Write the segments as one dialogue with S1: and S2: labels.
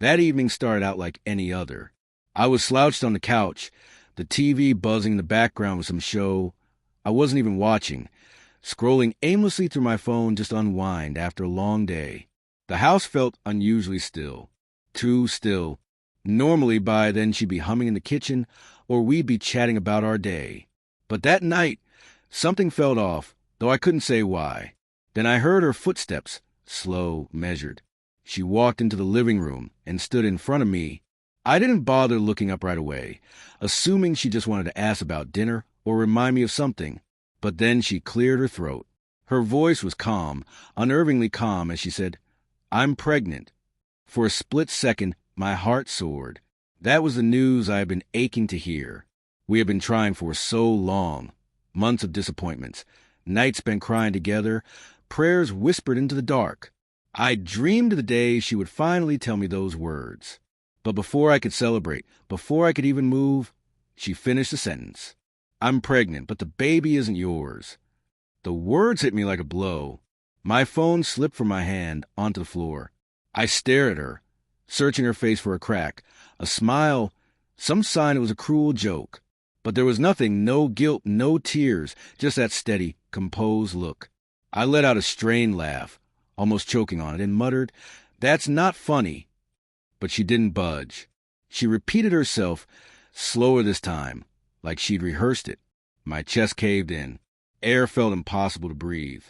S1: That evening started out like any other. I was slouched on the couch, the TV buzzing in the background with some show I wasn't even watching, scrolling aimlessly through my phone just to unwind after a long day. The house felt unusually still. Too still. Normally by then she'd be humming in the kitchen, or we'd be chatting about our day. But that night, something felt off, though I couldn't say why. Then I heard her footsteps, slow, measured. She walked into the living room and stood in front of me. I didn't bother looking up right away, assuming she just wanted to ask about dinner or remind me of something. But then she cleared her throat. Her voice was calm, unnervingly calm, as she said, "I'm pregnant." For a split second, my heart soared. That was the news I had been aching to hear. We had been trying for so long. Months of disappointments, nights spent crying together, prayers whispered into the dark. I dreamed of the day she would finally tell me those words. But before I could celebrate, before I could even move, she finished the sentence. "I'm pregnant, but the baby isn't yours." The words hit me like a blow. My phone slipped from my hand onto the floor. I stared at her, searching her face for a crack, a smile, some sign it was a cruel joke. But there was nothing, no guilt, no tears, just that steady, composed look. I let out a strained laugh, almost choking on it, and muttered, "That's not funny." But she didn't budge. She repeated herself, slower this time, like she'd rehearsed it. My chest caved in. Air felt impossible to breathe.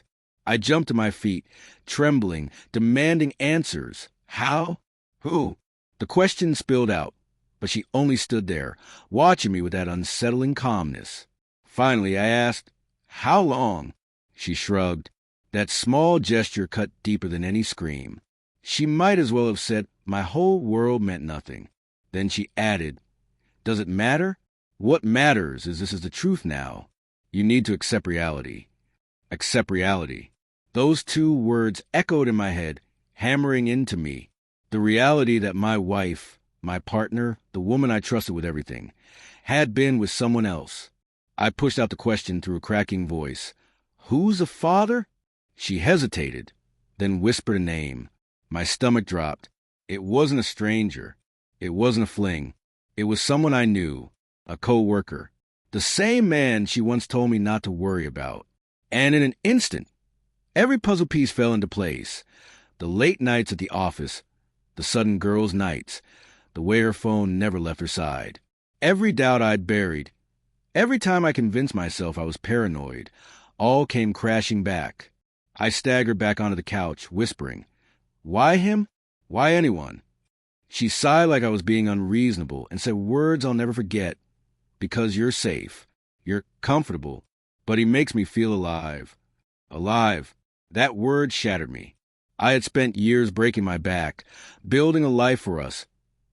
S1: I jumped to my feet, trembling, demanding answers. How? Who? The question spilled out, but she only stood there, watching me with that unsettling calmness. Finally, I asked, "How long?" She shrugged. That small gesture cut deeper than any scream. She might as well have said, "My whole world meant nothing." Then she added, "Does it matter? What matters is this is the truth now. You need to accept reality." Accept reality. Those two words echoed in my head, hammering into me. The reality that my wife, my partner, the woman I trusted with everything, had been with someone else. I pushed out the question through a cracking voice. "Who's the father?" She hesitated, then whispered a name. My stomach dropped. It wasn't a stranger. It wasn't a fling. It was someone I knew, a co-worker. The same man she once told me not to worry about. And in an instant, every puzzle piece fell into place. The late nights at the office, the sudden girls' nights, the way her phone never left her side. Every doubt I'd buried, every time I convinced myself I was paranoid, all came crashing back. I staggered back onto the couch, whispering, "Why him? Why anyone?" She sighed like I was being unreasonable and said words I'll never forget. "Because you're safe. You're comfortable. But he makes me feel alive." Alive. That word shattered me. I had spent years breaking my back, building a life for us,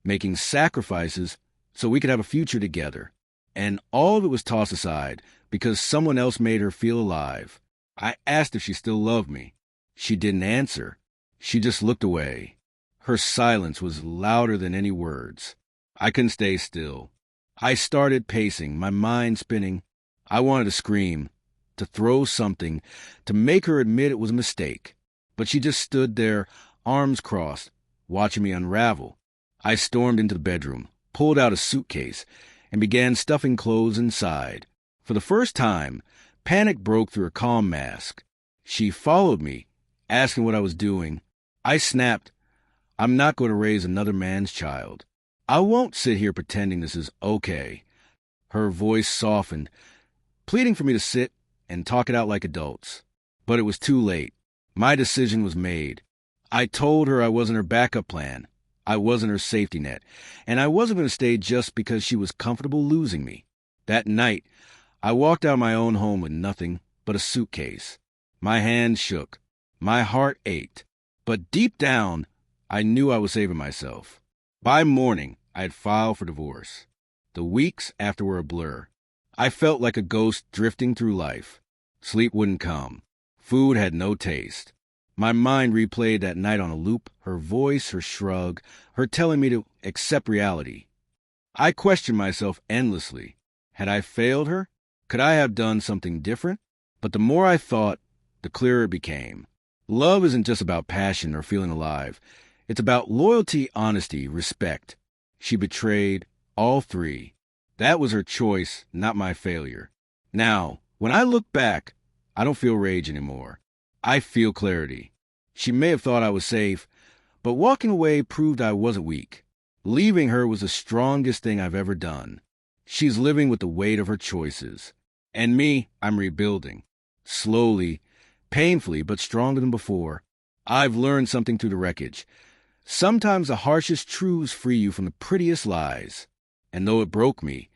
S1: making sacrifices so we could have a future together. And all of it was tossed aside because someone else made her feel alive. I asked if she still loved me. She didn't answer. She just looked away. Her silence was louder than any words. I couldn't stay still. I started pacing, my mind spinning. I wanted to scream, to throw something, to make her admit it was a mistake. But she just stood there, arms crossed, watching me unravel. I stormed into the bedroom, pulled out a suitcase, and began stuffing clothes inside. For the first time, panic broke through her calm mask. She followed me, asking what I was doing. I snapped, "I'm not going to raise another man's child. I won't sit here pretending this is okay." Her voice softened, pleading for me to sit and talk it out like adults. But it was too late. My decision was made. I told her I wasn't her backup plan. I wasn't her safety net. And I wasn't going to stay just because she was comfortable losing me. That night, I walked out of my own home with nothing but a suitcase. My hands shook. My heart ached. But deep down, I knew I was saving myself. By morning, I had filed for divorce. The weeks after were a blur. I felt like a ghost drifting through life. Sleep wouldn't come. Food had no taste. My mind replayed that night on a loop, her voice, her shrug, her telling me to accept reality. I questioned myself endlessly. Had I failed her? Could I have done something different? But the more I thought, the clearer it became. Love isn't just about passion or feeling alive. It's about loyalty, honesty, respect. She betrayed all three. That was her choice, not my failure. Now, when I look back, I don't feel rage anymore. I feel clarity. She may have thought I was safe, but walking away proved I wasn't weak. Leaving her was the strongest thing I've ever done. She's living with the weight of her choices. And me, I'm rebuilding. Slowly, painfully, but stronger than before. I've learned something through the wreckage. Sometimes the harshest truths free you from the prettiest lies. And though it broke me,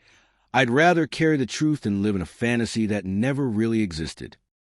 S1: I'd rather carry the truth than live in a fantasy that never really existed.